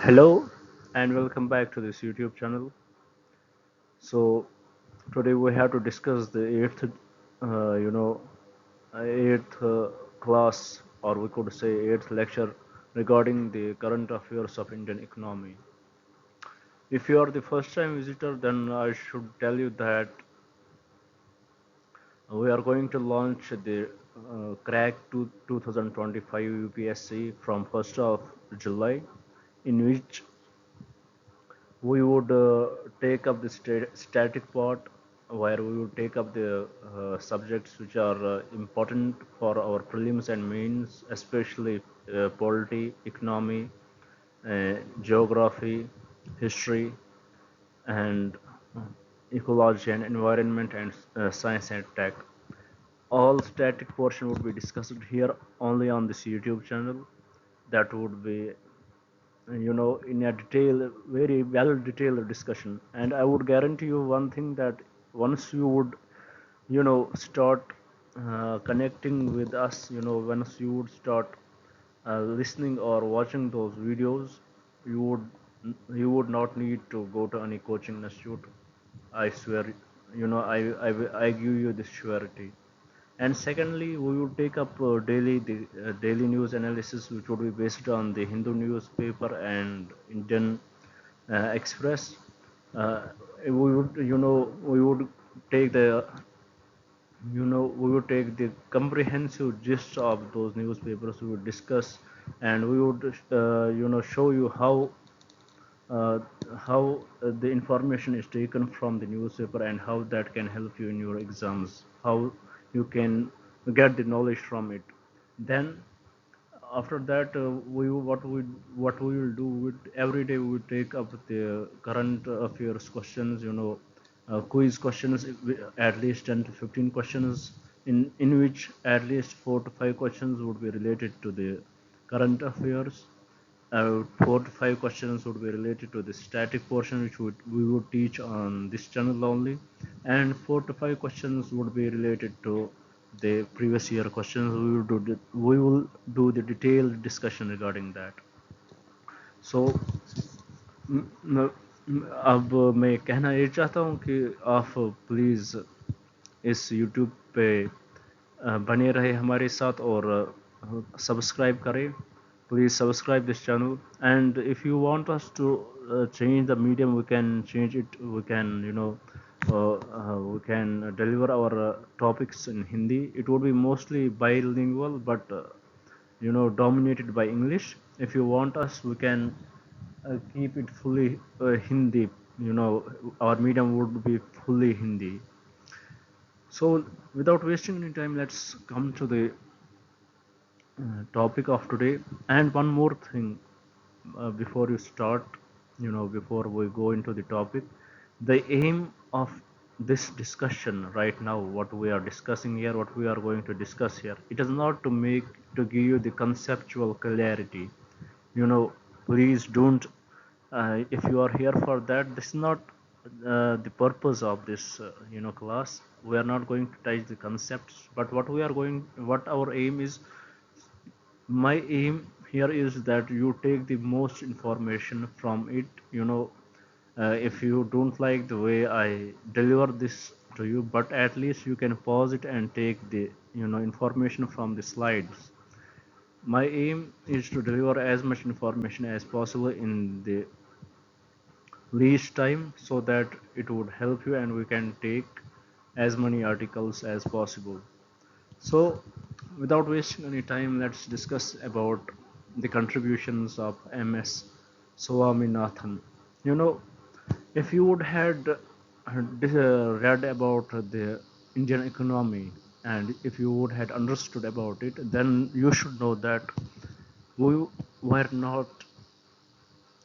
Hello and welcome back to this YouTube channel. So today we have to discuss the uh, you know, eighth class, or we could say eighth lecture regarding the current affairs of Indian economy. If you are the first time visitor, then I should tell you that we are going to launch the crack to 2025 UPSC from 1st of July, in which we would take up the static part, where we would take up the subjects which are important for our prelims and mains, especially polity, economy, geography, history, and ecology and environment, and science and tech. All static portion would be discussed here only on this YouTube channel. That would be in a very well detailed discussion. And I would guarantee you one thing, that once you would start connecting with us, once you would start listening or watching those videos, you would you would not need to go to any coaching institute. I swear, I give you this surety. And secondly, we will take up daily news analysis, which would be based on the Hindu newspaper and Indian Express. We would take the we would take the comprehensive gist of those newspapers. We would discuss, and we would show you uh, how the information is taken from the newspaper, and how that can help you in your exams, how you can get the knowledge from it. Then after that, what we will do with every day, we will take up the current affairs questions, quiz questions, at least 10 to 15 questions, in which at least 4 to 5 questions would be related to the current affairs. 4 to 5 questions would be related to the static portion, which we would teach on this channel only, and 4 to 5 questions would be related to the previous year questions. We will do the detailed discussion regarding that. So अब मैं कहना ये चाहता हूँ कि आप please इस YouTube पे बने रहे हमारे साथ, और सब्सक्राइब करें. Please subscribe this channel. And if you want us to change the medium, we can change it. We can we can deliver our topics in Hindi. It would be mostly bilingual, but dominated by English. If you want us, we can keep it fully Hindi. Our medium would be fully Hindi. So without wasting any time, let's come to the topic of today. And one more thing, before you start, before we go into the topic, the aim of this discussion right now, what we are discussing here, what we are going to discuss here, it is not to give you the conceptual clarity. you know Please don't, if you are here for that, this is not the purpose of this class. We are not going to touch the concepts, but what our aim is, my aim here is that you take the most information from it. If you don't like the way I deliver this to you, but at least you can pause it and take the information from the slides. My aim is to deliver as much information as possible in the least time, so that it would help you and we can take as many articles as possible. So, without wasting any time, let's discuss about the contributions of MS Swaminathan. You know, if you would had read about the Indian economy, and if you would had understood about it, then you should know that we were not,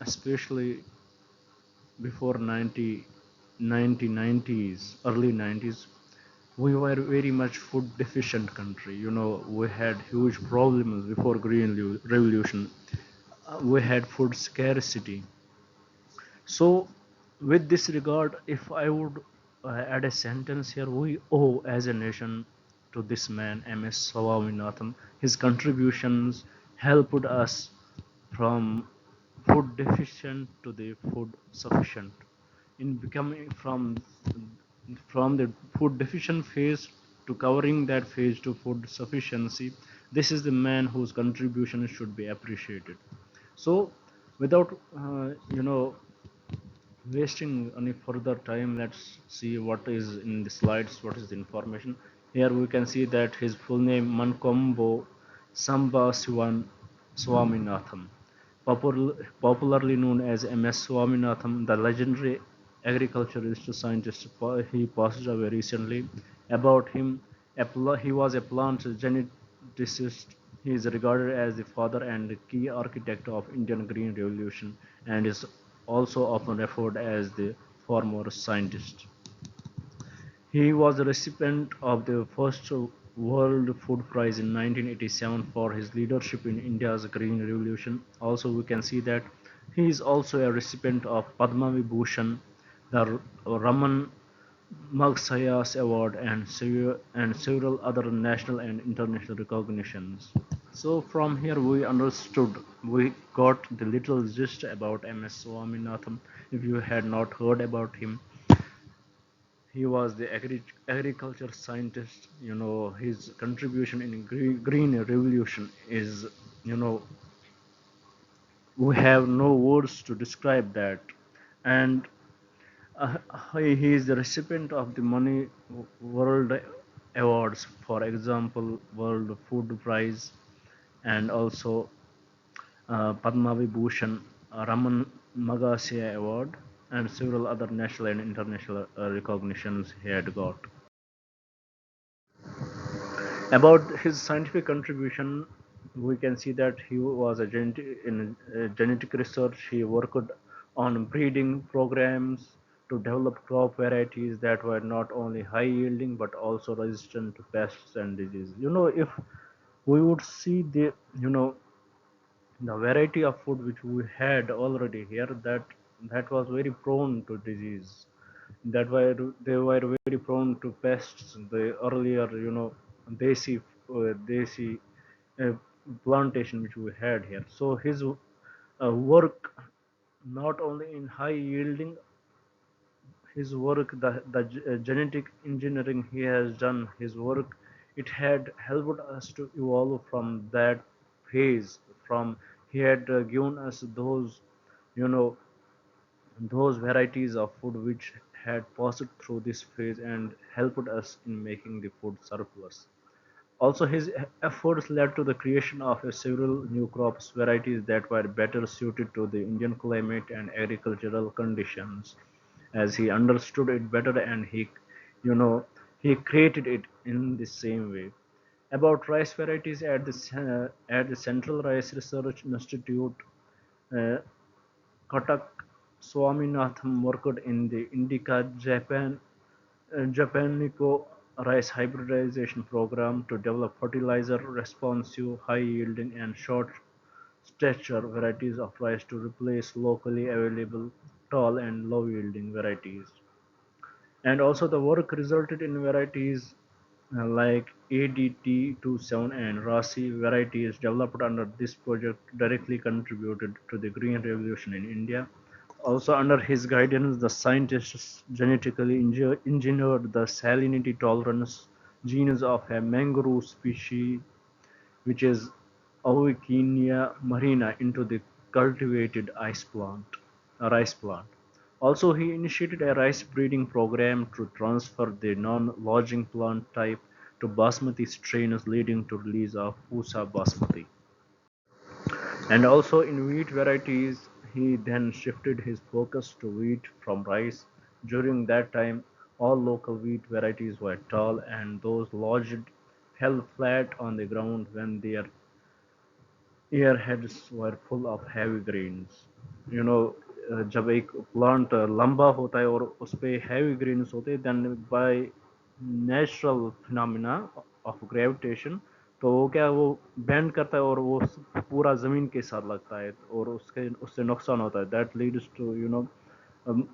especially before 1990s, early 90s, we were very much food deficient country. We had huge problems before green revolution. We had food scarcity. So with this regard, if I would add a sentence here, we owe as a nation to this man, MS Swaminathan. His contributions helped us from food deficient to the food sufficient. In becoming from the food deficient phase to covering that phase to food sufficiency, this is the man whose contribution should be appreciated. So, without wasting any further time, let's see what is in the slides, what is the information. Here we can see that his full name Mankombo Samba Sivan Swaminathan, popularly known as MS Swaminathan, the legendary agriculturist scientist. He passed away recently. About him, he was a plant geneticist. He is regarded as the father and key architect of Indian Green Revolution, and is also often referred as the former scientist. He was a recipient of the first World Food Prize in 1987 for his leadership in India's Green Revolution. Also, we can see that he is also a recipient of Padma Vibhushan, the Raman Magsaya's Award, and several other national and international recognitions. So from here we got the little gist about MS Swaminathan. If you had not heard about him, he was the agriculture scientist. His contribution in green revolution is, you know we have no words to describe that. And he is the recipient of the many world awards, for example World Food Prize, and also Padma Vibhushan, Raman Magsaysay Award, and several other national and international recognitions he had got. About his scientific contribution, we can see that he was in genetic research. He worked on breeding programs to develop crop varieties that were not only high yielding but also resistant to pests and disease. If we would see the variety of food which we had already here, that was very prone to disease, that were they were very prone to pests. The earlier, desi desi uh, plantation which we had here. So his work, not only in high yielding, his work, the genetic engineering he has done, his work, it had helped us to evolve from that phase. From He had given us you know those varieties of food which had passed through this phase and helped us in making the food surplus. Also, his efforts led to the creation of several new crops varieties that were better suited to the Indian climate and agricultural conditions, as he understood it better, and you know, he created it in the same way. About rice varieties, at the Central Rice Research Institute, uh, Katak Swaminathan worked in the Indica Japanico rice hybridization program to develop fertilizer responsive, high yielding, and short stature varieties of rice to replace locally available tall and low yielding varieties. And also, the work resulted in varieties like ADT27 and Rasi varieties developed under this project directly contributed to the Green Revolution in India. Also, under his guidance, the scientists genetically engineered the salinity tolerance genes of a mangrove species, which is Avicennia marina, into the cultivated rice plant. Also, he initiated a rice breeding program to transfer the non-lodging plant type to basmati strains, leading to release of Pusa basmati. And also in wheat varieties, he then shifted his focus to wheat from rice. During that time, all local wheat varieties were tall, and those lodged fell flat on the ground when their earheads were full of heavy grains. you know जब एक plant लंबा होता है और उस पे heavy grains होते हैं, then by natural phenomena of gravitation, तो वो क्या, वो बेंड करता है और वो पूरा ज़मीन के साथ लगता है, और उसके उससे नुकसान होता है. That leads to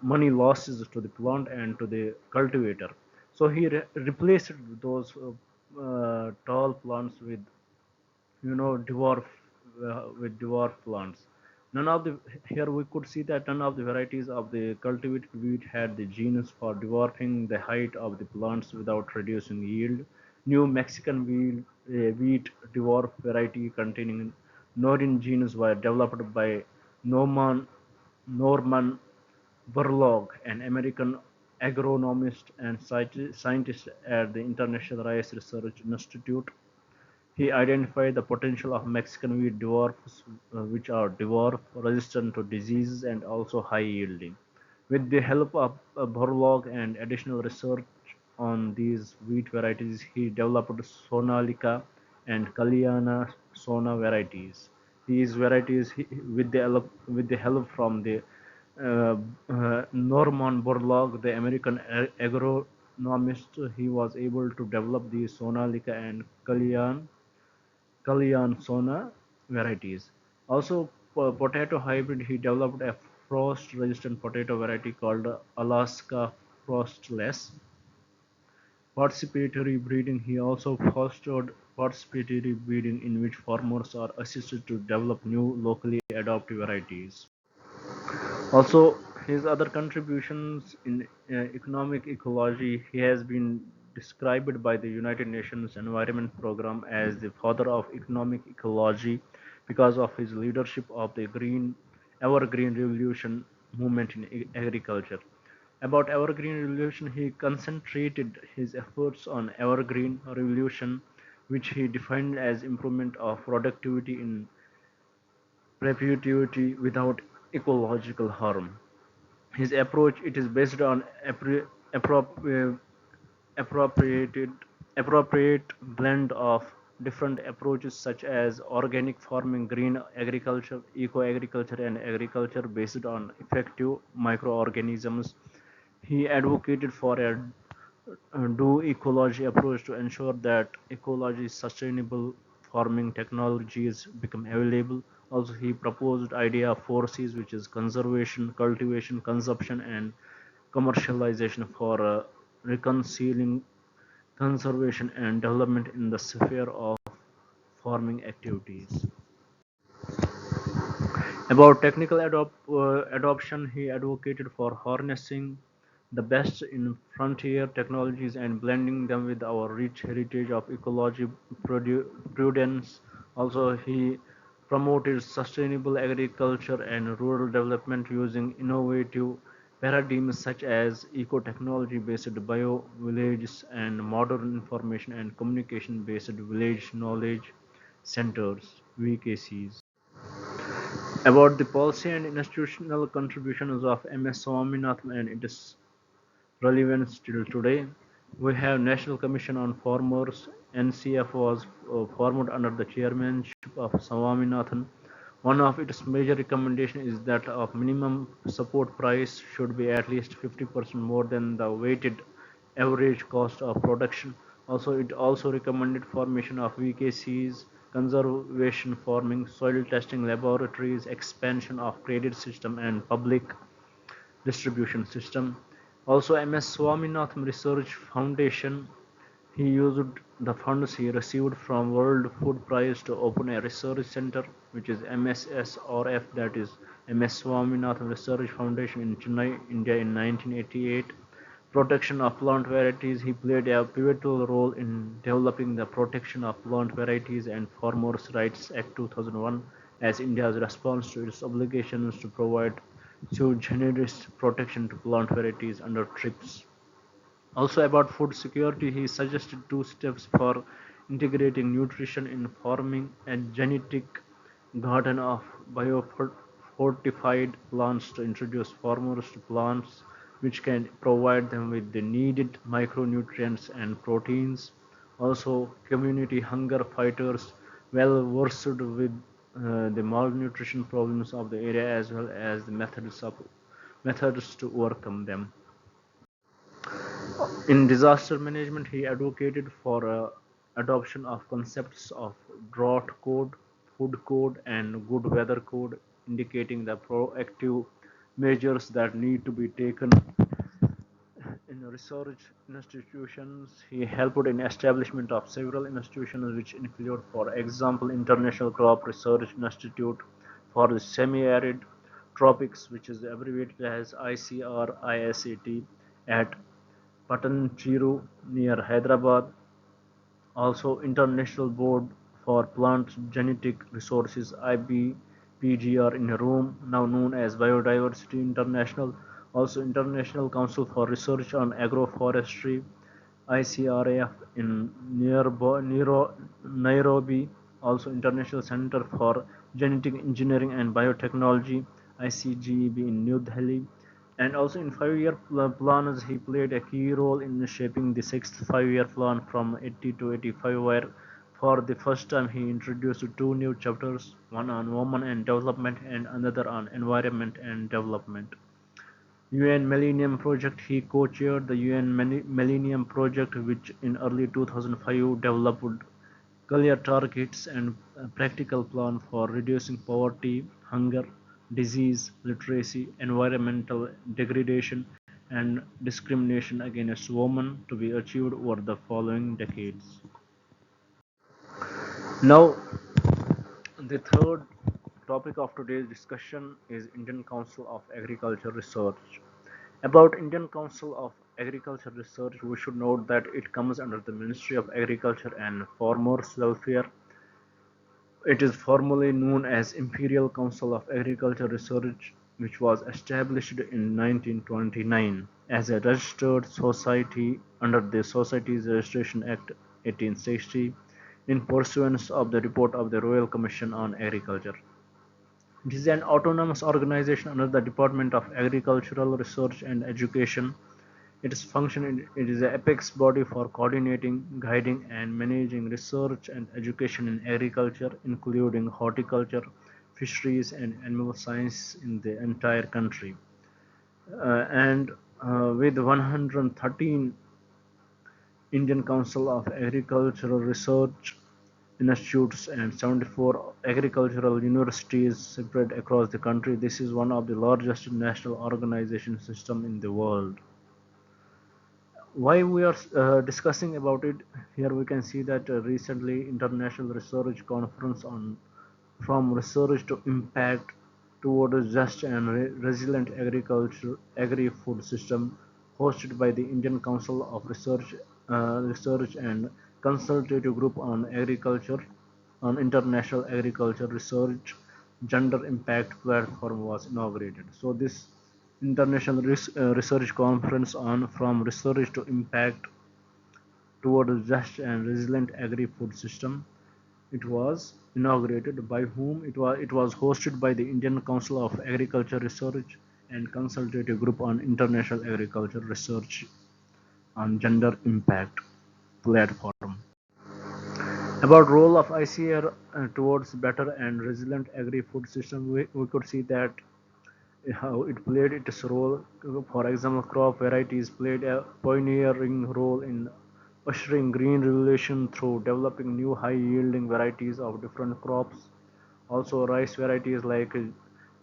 money losses to the plant and to the cultivator. So he replaced those tall plants with dwarf with dwarf plants. None of the Here we could see that none of the varieties of the cultivated wheat had the genes for dwarfing the height of the plants without reducing yield. New Mexican wheat dwarf variety containing Norrin genes were developed by Norman Borlaug, an American agronomist and scientist at the International Rice Research Institute. He identified the potential of Mexican wheat dwarfs, which are dwarf resistant to diseases and also high yielding. With the help of Borlaug and additional research on these wheat varieties, he developed Sonalica and Kalyana Sona varieties. These varieties, with the help from the Norman Borlaug, the American agronomist, he was able to develop the Sonalica and Kalyan-Sona varieties. Also, potato hybrid, he developed a frost-resistant potato variety called Alaska Frostless. Participatory breeding, he also fostered participatory breeding in which farmers are assisted to develop new locally adaptive varieties. Also, his other contributions in economic ecology, he has been described by the United Nations Environment Program as the father of economic ecology because of his leadership of the evergreen revolution movement in agriculture. About evergreen revolution, he concentrated his efforts on evergreen revolution, which he defined as improvement of productivity in perpetuity without ecological harm. His approach, it is based on appro- appropriated appropriate blend of different approaches such as organic farming, green agriculture, eco agriculture, and agriculture based on effective microorganisms. He advocated for a do ecology approach to ensure that ecology sustainable farming technologies become available. Also, he proposed idea of four C's, which is conservation, cultivation, consumption, and commercialization for reconciling conservation and development in the sphere of farming activities. About technical adoption, he advocated for harnessing the best in frontier technologies and blending them with our rich heritage of ecology prudence. Also, he promoted sustainable agriculture and rural development using innovative paradigms such as eco-technology based bio-villages and modern information and communication based village knowledge centers, VKCs. About the policy and institutional contributions of MS Swaminathan and its relevance till today, we have National Commission on Farmers. NCF was formed under the chairmanship of Swaminathan. One of its major recommendations is that of minimum support price should be at least 50% more than the weighted average cost of production. Also, it also recommended formation of VKCs, conservation farming, soil testing laboratories, expansion of credit system, and public distribution system. Also, MS Swaminathan Research Foundation, he used the funds he received from World Food Prize to open a research center, which is MSSRF, that is MS Swaminathan Research Foundation in Chennai, India in 1988. Protection of plant varieties, he played a pivotal role in developing the Protection of Plant Varieties and Farmers' Rights Act 2001 as India's response to its obligations to provide sui generis protection to plant varieties under TRIPS. Also, about food security, he suggested two steps for integrating nutrition in farming: a genetic garden of biofortified plants to introduce farmers to plants which can provide them with the needed micronutrients and proteins. Also, community hunger fighters well versed with the malnutrition problems of the area as well as the methods to overcome them. In disaster management, he advocated for adoption of concepts of drought code, food code, and good weather code, indicating the proactive measures that need to be taken in research institutions. He helped in establishment of several institutions which include, for example, International Crop Research Institute for the semi-arid tropics, which is abbreviated as ICRISAT, at Patancheru near Hyderabad. Also, International Board for Plant Genetic Resources (IBPGR) in Rome, now known as Biodiversity International. Also, International Council for Research on Agroforestry (ICRAF) in Nairobi. Also, International Center for Genetic Engineering and Biotechnology (ICGEB) in New Delhi. And also in 5 year plans, he played a key role in shaping the sixth 5 year plan from 80 to 85, where for the first time he introduced two new chapters, one on women and development and another on environment and development. UN Millennium Project. He co-chaired the UN Millennium Project, which in early 2005 developed clear targets and a practical plan for reducing poverty, hunger, disease, literacy, environmental degradation, and discrimination against women to be achieved over the following decades. Now, the third topic of today's discussion is Indian Council of Agriculture Research. About Indian Council of Agriculture Research, we should note that it comes under the Ministry of Agriculture and Farmers Welfare. It is formally known as Imperial Council of Agriculture Research, which was established in 1929 as a registered society under the Societies Registration Act 1860 in pursuance of the report of the Royal Commission on Agriculture. It is an autonomous organization under the Department of Agricultural Research and Education. Its function it is an apex body for coordinating, guiding, and managing research and education in agriculture, including horticulture, fisheries, and animal science in the entire country. And with 113 Indian Council of Agricultural Research institutes and 74 agricultural universities spread across the country, this is one of the largest national organization system in the world. Why we are discussing about it here, we can see that recently International Research Conference on From Research to Impact toward a just and resilient agriculture agri-food system, hosted by the Indian Council of Research and Consultative Group on Agriculture on International Agriculture Research Gender Impact Platform, was inaugurated. So this International Research Conference on From Research to Impact toward a just and resilient agri-food system, it was inaugurated by whom? It was hosted by the Indian Council of Agriculture Research and Consultative Group on International Agriculture Research on Gender Impact Platform. About role of ICR towards better and resilient agri-food system, we could see that how it played its role. For example, crop varieties played a pioneering role in ushering green revolution through developing new high-yielding varieties of different crops. Also, rice varieties like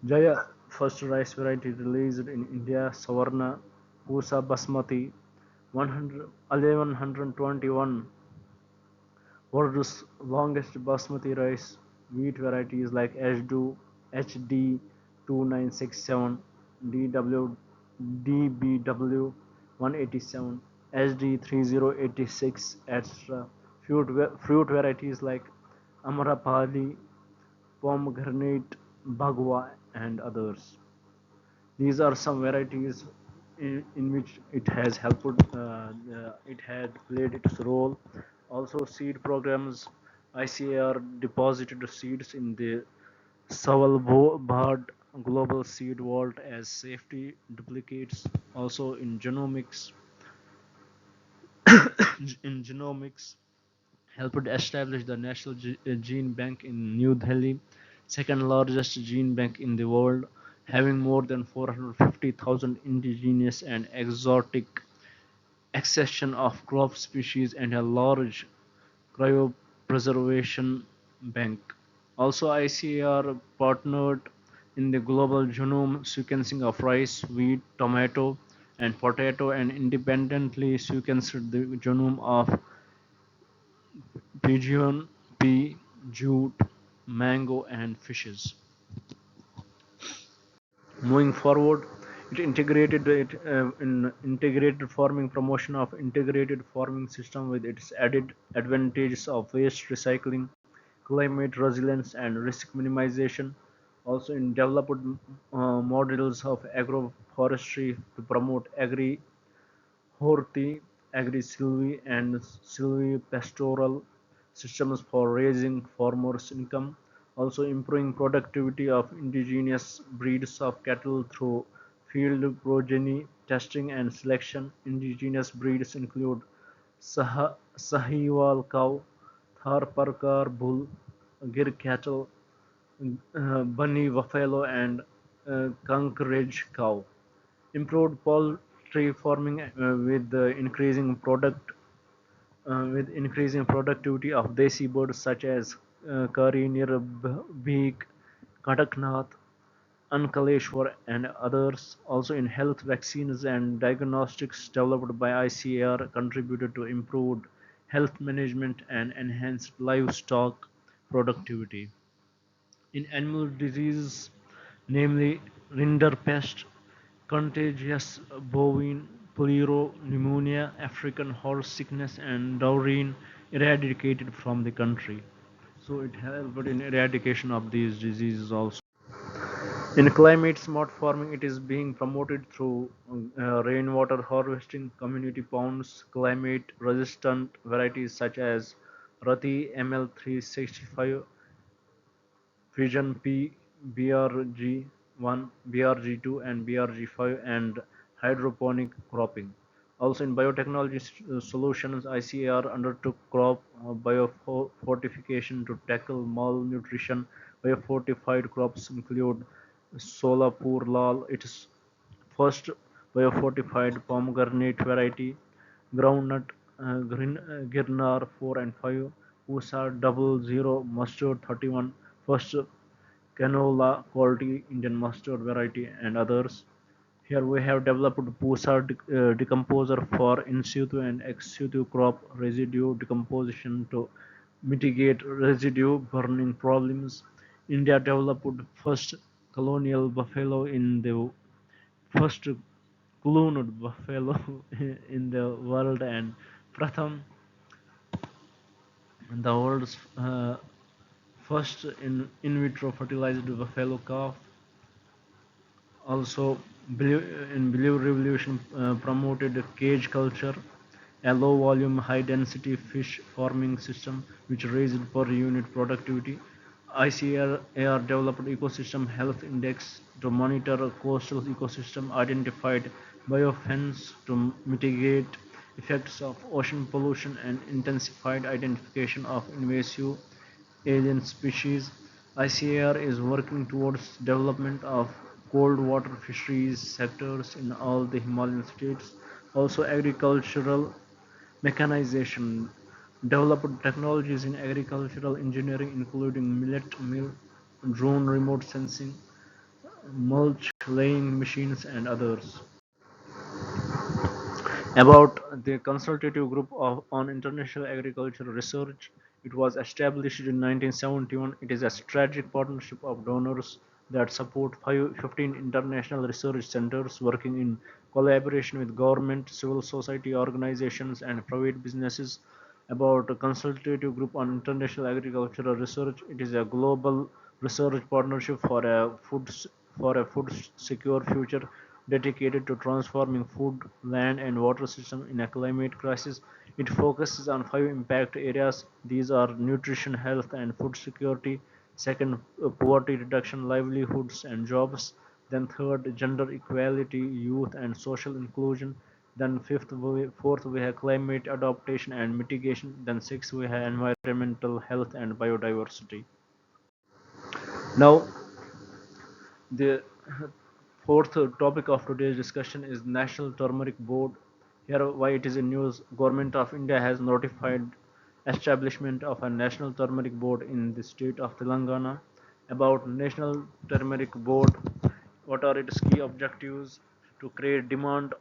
Jaya, first rice variety released in India, Savarna, Pusa Basmati, 1121 world's longest basmati rice. Wheat varieties like HD 2967, DW, DBW 187, HD 3086, etc. Fruit varieties like Amrapali, pomegranate, bagua, and others. These are some varieties in which it has helped, it had played its role. Also, seed programs. ICAR deposited seeds in the Svalbard Global Seed Vault as safety duplicates. Also, in genomics, helped establish the National Gene Bank in New Delhi, second largest gene bank in the world, having more than 450,000 indigenous and exotic accession of crop species and a large cryopreservation bank. Also, ICAR partnered in the global genome sequencing of rice, wheat, tomato, and potato, and independently sequenced the genome of pigeon, pea, jute, mango, and fishes. Moving forward, it integrated it in integrated farming promotion of integrated farming system with its added advantages of waste recycling, climate resilience, and risk minimization. Also, in developed models of agroforestry to promote horti, agri-silvi, and silvi-pastoral systems for raising farmers' income, also improving productivity of indigenous breeds of cattle through field progeny testing and selection. Indigenous breeds include Sahiwal cow, Tharparkar bull, Gir cattle, Bunny buffalo, and Kankaraj cow. Improved poultry farming with increasing productivity of desi birds such as Kari near Beek, Kadaknath, Ankaleshwar, and others. Also in health, vaccines and diagnostics developed by ICAR contributed to improved health management and enhanced livestock productivity. In animal diseases, namely rinderpest, contagious bovine pneumonia, African horse sickness, and dowrine eradicated from the country. So it helped in eradication of these diseases also. In climate smart farming, it is being promoted through rainwater harvesting, community ponds, climate resistant varieties such as Rati ML365, Vision P, BRG1, BRG2, and BRG5, and hydroponic cropping. Also, in biotechnology solutions, ICAR undertook crop biofortification to tackle malnutrition. Biofortified crops include Solapur Lal, its first biofortified pomegranate variety, groundnut Girnar 4 and 5, USA double zero mustard 31, first canola quality Indian mustard variety, and others. Here we have developed Pusa decomposer for in situ and ex situ crop residue decomposition to mitigate residue burning problems. India developed first colonial buffalo in the first cloned buffalo in the world and Pratham, the world's first in vitro fertilized buffalo calf. Also, in Blue Revolution promoted cage culture, a low volume, high density fish farming system which raised per unit productivity. ICAR developed ecosystem health index to monitor coastal ecosystem, identified biofence to mitigate effects of ocean pollution, and intensified identification of invasive alien species. ICAR is working towards development of cold water fisheries sectors in all the Himalayan states. Also, agricultural mechanization developed technologies in agricultural engineering, including millet mill, drone remote sensing, mulch laying machines, and others. About the consultative group on international agricultural research, it was established in 1971. It is a strategic partnership of donors that support 15 international research centers working in collaboration with government, civil society organizations, and private businesses. About a consultative group on international agricultural research, it is a global research partnership for a food secure future dedicated to transforming food, land, and water systems in a climate crisis. It focuses on five impact areas. These are nutrition, health, and food security. Second, poverty reduction, livelihoods, and jobs. Then third, gender equality, youth, and social inclusion. Then fourth, we have climate adaptation and mitigation. Then sixth, we have environmental health and biodiversity. Now, the fourth topic of today's discussion is National Turmeric Board. Here, why it is in news. Government of India has notified establishment of a National Turmeric Board in the state of Telangana. About National Turmeric Board, what are its key objectives? To create demand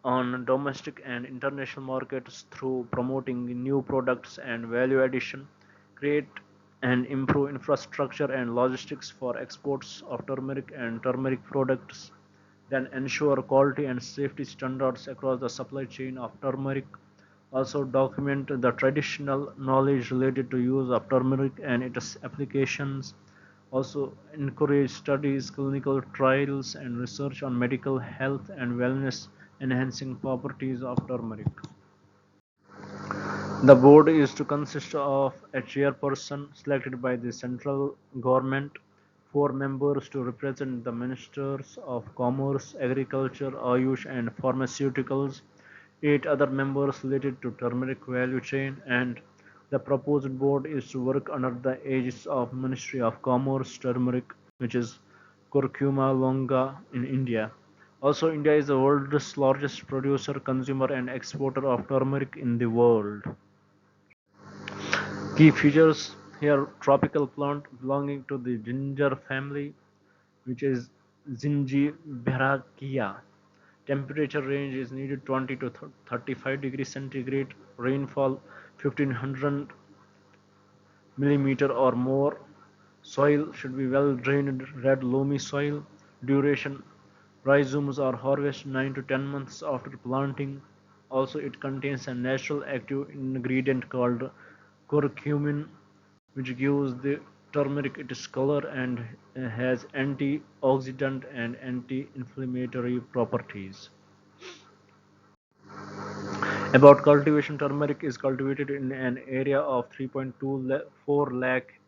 on domestic and international markets through promoting new products and value addition, create and improve infrastructure and logistics for exports of turmeric and turmeric products, then ensure quality and safety standards across the supply chain of turmeric, also document the traditional knowledge related to use of turmeric and its applications, also encourage studies, clinical trials and research on medical health and wellness enhancing properties of turmeric. The board is to consist of a chairperson selected by the central government, four members to represent the ministers of commerce, agriculture, ayush and pharmaceuticals, eight other members related to turmeric value chain, and the proposed board is to work under the aegis of Ministry of Commerce Turmeric, which is Curcuma longa in India. Also, India is the world's largest producer, consumer, and exporter of turmeric in the world. Key features here: tropical plant belonging to the ginger family, which is Zingiberaceae. Temperature range is needed 20 to 35 degrees centigrade. Rainfall 1500 millimeter or more. Soil should be well drained red loamy soil. Duration: rhizomes are harvested 9 to 10 months after planting. Also, it contains a natural active ingredient called curcumin, which gives the turmeric its color and has antioxidant and anti-inflammatory properties. About cultivation: turmeric is cultivated in an area of 3.24 lakh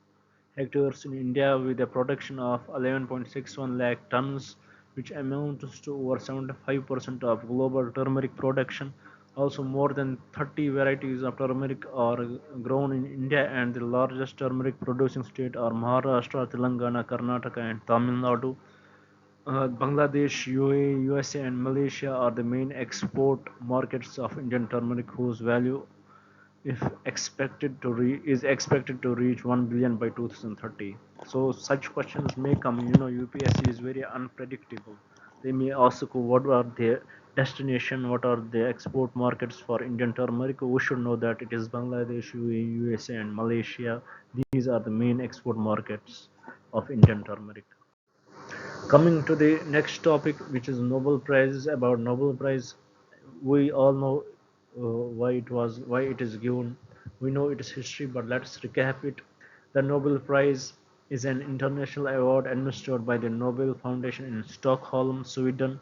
hectares in India with a production of 11.61 lakh tons, which amounts to over 75% of global turmeric production. Also, more than 30 varieties of turmeric are grown in India, and the largest turmeric producing states are Maharashtra, Telangana, Karnataka, and Tamil Nadu. Bangladesh, UAE, USA, and Malaysia are the main export markets of Indian turmeric, whose value if expected to is expected to reach 1 billion by 2030. So such questions may come. UPSC is very unpredictable. They may ask what are their destination, what are the export markets for Indian turmeric. We should know that it is Bangladesh, UAE, USA, and Malaysia. These are the main export markets of Indian turmeric. Coming to the next topic, which is Nobel Prize. About Nobel Prize, we all know why it is given. We know its history, but let's recap it. The Nobel Prize is an international award administered by the Nobel Foundation in Stockholm, Sweden,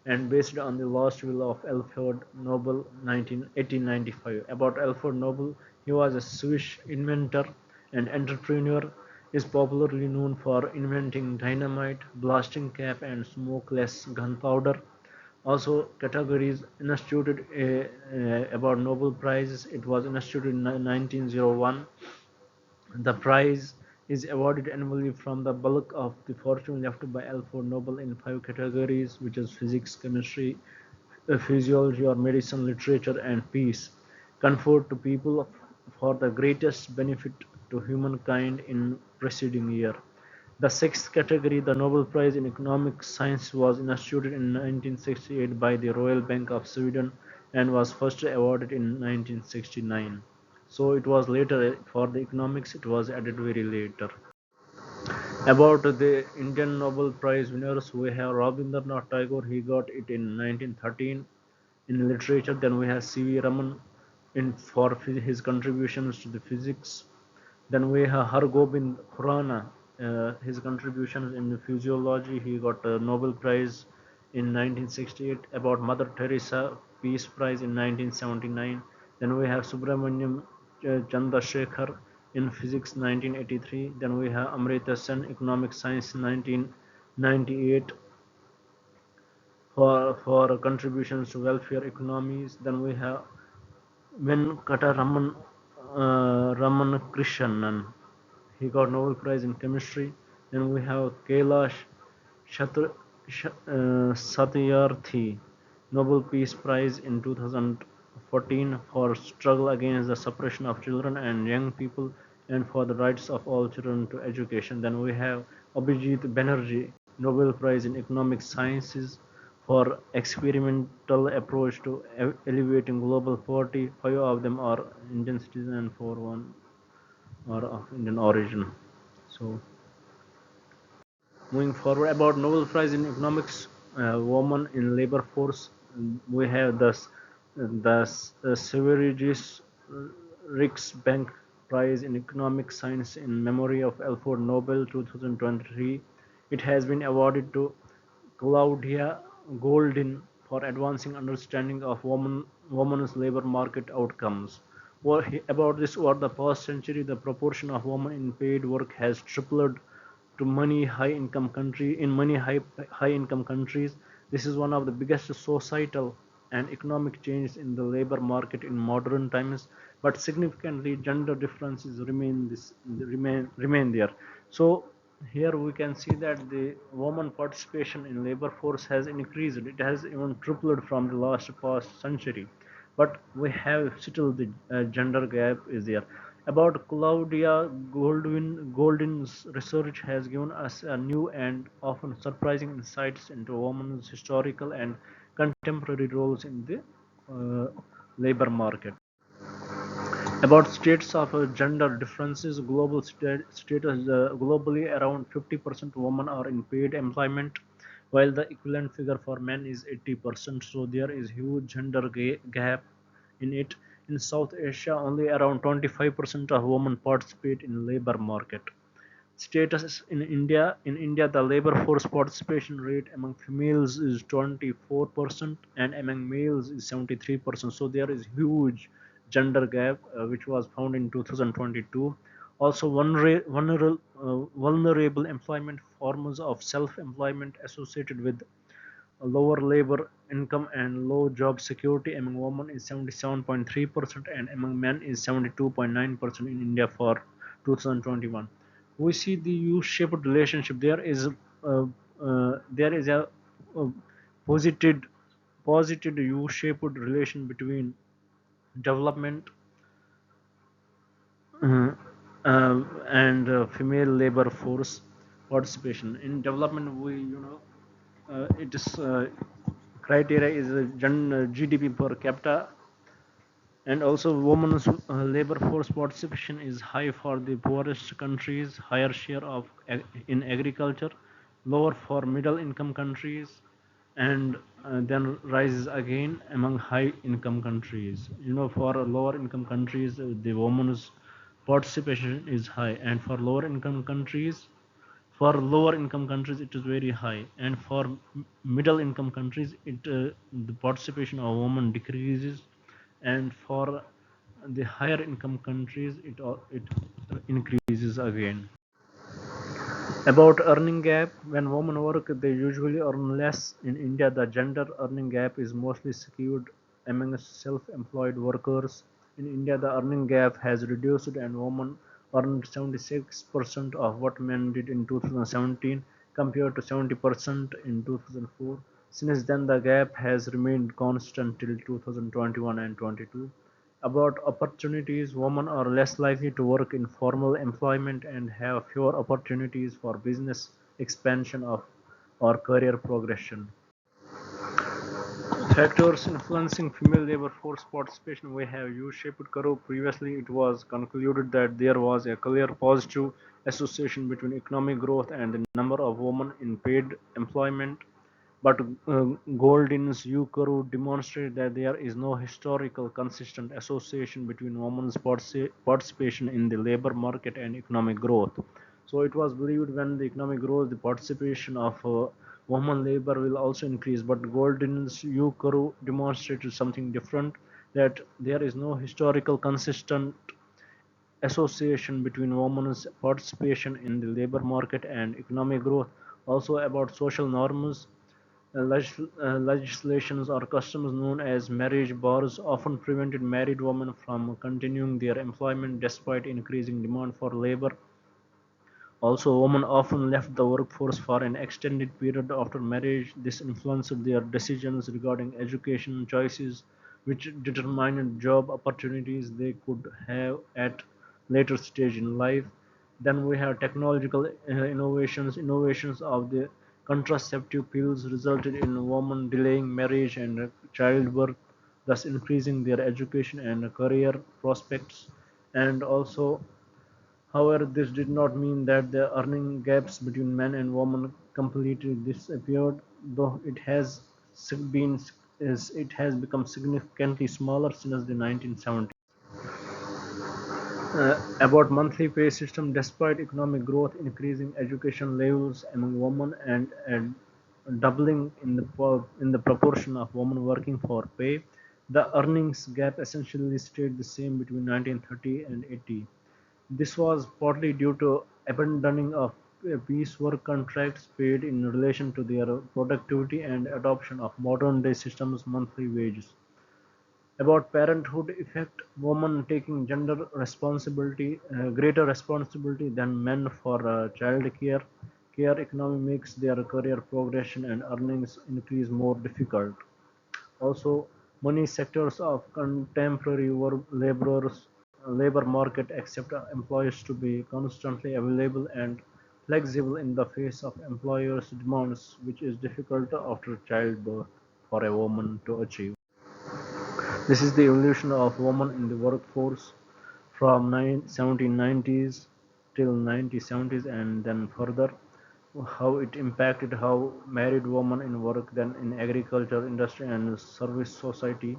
and based on the last will of Alfred Nobel 1895. About Alfred Nobel, he was a Swiss inventor and entrepreneur, is popularly known for inventing dynamite, blasting cap, and smokeless gunpowder. Also, categories instituted about Nobel Prizes. It was instituted in 1901. The prize is awarded annually from the bulk of the fortune left by Alfred Nobel in five categories, which is physics, chemistry, physiology or medicine, literature, and peace, conferred to people for the greatest benefit to humankind in preceding year. The sixth category, the Nobel Prize in Economic Science, was instituted in 1968 by the Royal Bank of Sweden and was first awarded in 1969. So it was later for the economics, it was added very later. About the Indian Nobel Prize winners, we have Rabindranath Tagore, he got it in 1913 in literature. Then we have C.V. Raman for his contributions to the physics. Then we have Hargobind Khurana, his contributions in physiology. He got a Nobel Prize in 1968. About Mother Teresa, Peace Prize in 1979. Then we have Subramaniam Chandrasekhar in physics 1983. Then we have Amrita Sen, economic science 1998 for contributions to welfare economies. Then we have Venkata Raman Krishnan, he got Nobel Prize in chemistry. Then we have Kailash Satyarthi, Nobel Peace Prize in 2014 for struggle against the suppression of children and young people and for the rights of all children to education. Then we have Abhijit Banerjee, Nobel Prize in Economic Sciences for experimental approach to alleviating global poverty. Five of them are Indian citizens and for one or of Indian origin. So moving forward about Nobel Prize in Economics, women in labor force, we have the Severidges Bank Prize in Economic Science in memory of Alfred Nobel 2023. It has been awarded to Claudia Goldin for advancing understanding of women's labor market outcomes. About this, over the past century, the proportion of women in paid work has tripled to many high income countries. This is one of the biggest societal and economic changes in the labor market in modern times, but significantly gender differences remain there. So here we can see that the woman participation in labor force has increased. It has even tripled from the last past century, but we have still the gender gap is there. About Claudia Goldin's research has given us a new and often surprising insights into women's historical and contemporary roles in the labor market. About states of gender differences, globally around 50% women are in paid employment, while the equivalent figure for men is 80%. So there is huge gap in it. In South Asia, only around 25% of women participate in labor market status in India, the labor force participation rate among females is 24% and among males is 73%. So there is huge gender gap which was found in 2022. Also, vulnerable employment forms of self-employment associated with a lower labor income and low job security among women is 77.3% and among men is 72.9% in India for 2021. We see the U-shaped relationship. There is a positive positive U-shaped relation between development uh, and female labor force participation in development. It is criteria is GDP per capita, and also women's labor force participation is high for the poorest countries, higher share of in agriculture, lower for middle income countries, and then rises again among high income countries. For lower income countries, the women's participation is high, and for lower income countries it is very high, and for middle income countries the participation of women decreases, and for the higher income countries it increases again. About earning gap, when women work, they usually earn less. In India, the gender earning gap is mostly skewed among self-employed workers. In India, the earning gap has reduced and women earned 76% of what men did in 2017 compared to 70% in 2004. Since then, the gap has remained constant till 2021 and 22. About opportunities, women are less likely to work in formal employment and have fewer opportunities for business expansion or career progression. Factors influencing female labor force participation, we have U-shaped curve. Previously, it was concluded that there was a clear positive association between economic growth and the number of women in paid employment. But Goldin's U-curve demonstrated that there is no historical consistent association between women's participation in the labor market and economic growth. So it was believed when the economic grows, the participation of women labor will also increase. But Goldin's U-curve demonstrated something different, that there is no historical consistent association between women's participation in the labor market and economic growth. Also about social norms, legislations or customs known as marriage bars often prevented married women from continuing their employment despite increasing demand for labor. Also, women often left the workforce for an extended period after marriage. This influenced their decisions regarding education choices, which determined job opportunities they could have at later stage in life. Then we have technological innovations. Innovations of the contraceptive pills resulted in women delaying marriage and childbirth, thus increasing their education and career prospects. And also However, this did not mean that the earning gaps between men and women completely disappeared, though it has become significantly smaller since the 1970s. About monthly pay system, despite economic growth, increasing education levels among women, and doubling in the proportion of women working for pay, the earnings gap essentially stayed the same between 1930 and 80. This was partly due to abandoning of piecework contracts paid in relation to their productivity and adoption of modern day systems monthly wages. About parenthood effect, women taking greater responsibility than men for child care economy makes their career progression and earnings increase more difficult. Also, many sectors of contemporary labor market accept employees to be constantly available and flexible in the face of employers' demands, which is difficult after childbirth for a woman to achieve. This is the evolution of women in the workforce from 1790s till 1970s and then further, how it impacted how married women in work, then in agriculture, industry and service society,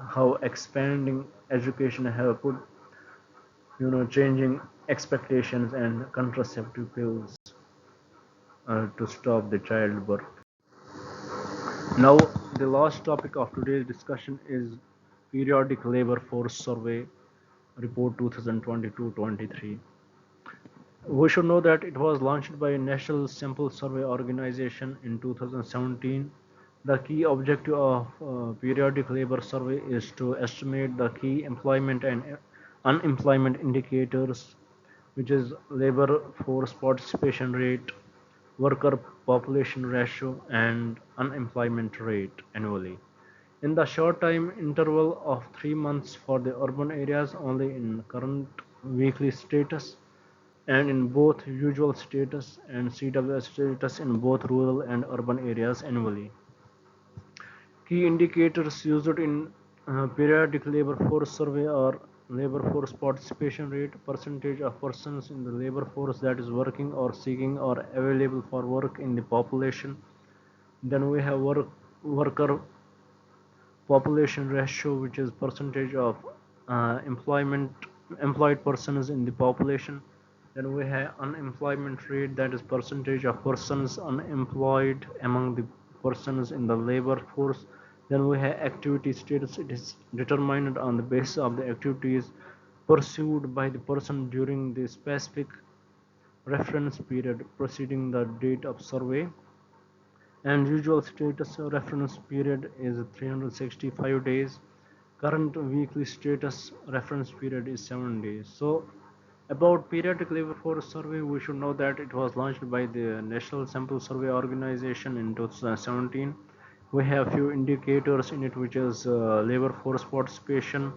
how expanding education have put changing expectations and contraceptive pills to stop the childbirth. Now, the last topic of today's discussion is periodic labor force survey report 2022-23. We should know that it was launched by National Sample Survey Organization in 2017. The key objective of periodic labor survey is to estimate the key employment and unemployment indicators, which is labor force participation rate, worker population ratio, and unemployment rate annually. In the short time interval of 3 months for the urban areas only in current weekly status, and in both usual status and CWS status in both rural and urban areas annually. Key indicators used in periodic labor force survey are labor force participation rate, percentage of persons in the labor force that is working or seeking or available for work in the population. Then we have worker population ratio, which is percentage of employment employed persons in the population. Then we have unemployment rate, that is percentage of persons unemployed among the persons in the labor force. Then we have activity status, it is determined on the basis of the activities pursued by the person during the specific reference period preceding the date of survey, and usual status reference period is 365 days. Current weekly status reference period is 7 days. So about periodic labor force survey, we should know that it was launched by the National Sample Survey Organization in 2017. We have few indicators in it, which is labor force participation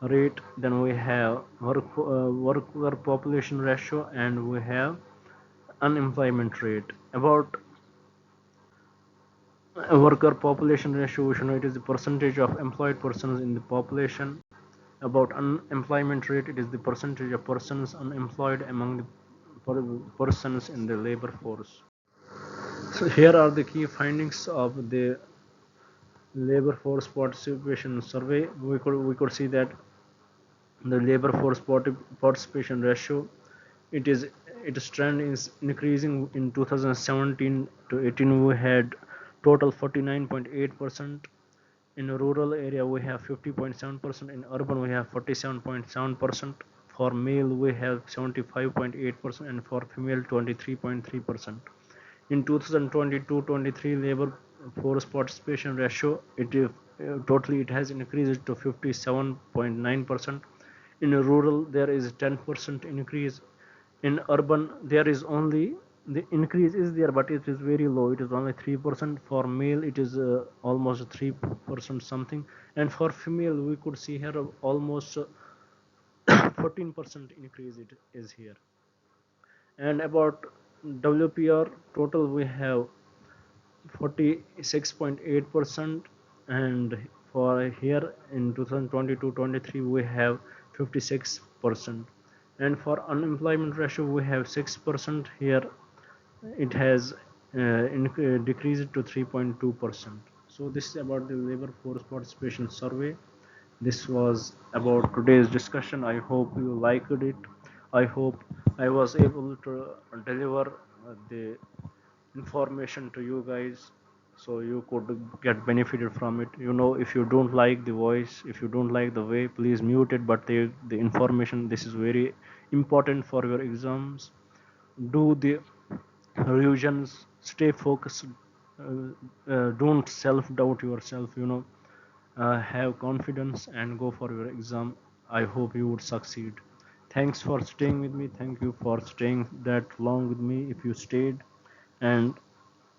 rate, then we have worker population ratio, and we have unemployment rate. About worker population ratio, we should know it is the percentage of employed persons in the population. About unemployment rate, it is the percentage of persons unemployed among the persons in the labor force. So here are the key findings of the labor force participation survey. We could see that the labor force participation ratio, it is its trend is increasing. In 2017 to 18 we had total 49.8%. In a rural area we have 50.7%. In urban we have 47.7%. For male we have 75.8%, and for female 23.3%. In 2022-23 labor force participation ratio, it is totally it has increased to 57.9%. In rural there is 10% increase. In urban there is only, the increase is there but it is very low, it is only 3%. For male it is almost 3% something, and for female we could see here almost 14% increase it is here. And about WPR total we have 46.8%, and for here in 2022-23 we have 56%. And for unemployment ratio we have 6% here. It has decreased to 3.2%. So this is about the labor force participation survey. This was about today's discussion. I hope you liked it. I hope I was able to deliver the information to you guys so you could get benefited from it. If you don't like the voice, if you don't like the way, please mute it, but the information, this is very important for your exams. Do the revisions, stay focused, don't self doubt yourself, have confidence and go for your exam. I hope you would succeed. Thanks for staying with me. Thank you for staying that long with me if you stayed. And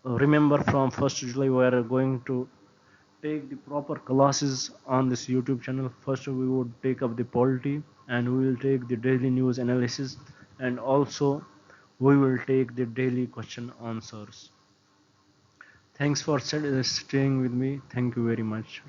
remember, from 1st July we are going to take the proper classes on this YouTube channel. First we would take up the polity, and we will take the daily news analysis, and also we will take the daily question answers. Thanks for staying with me. Thank you very much.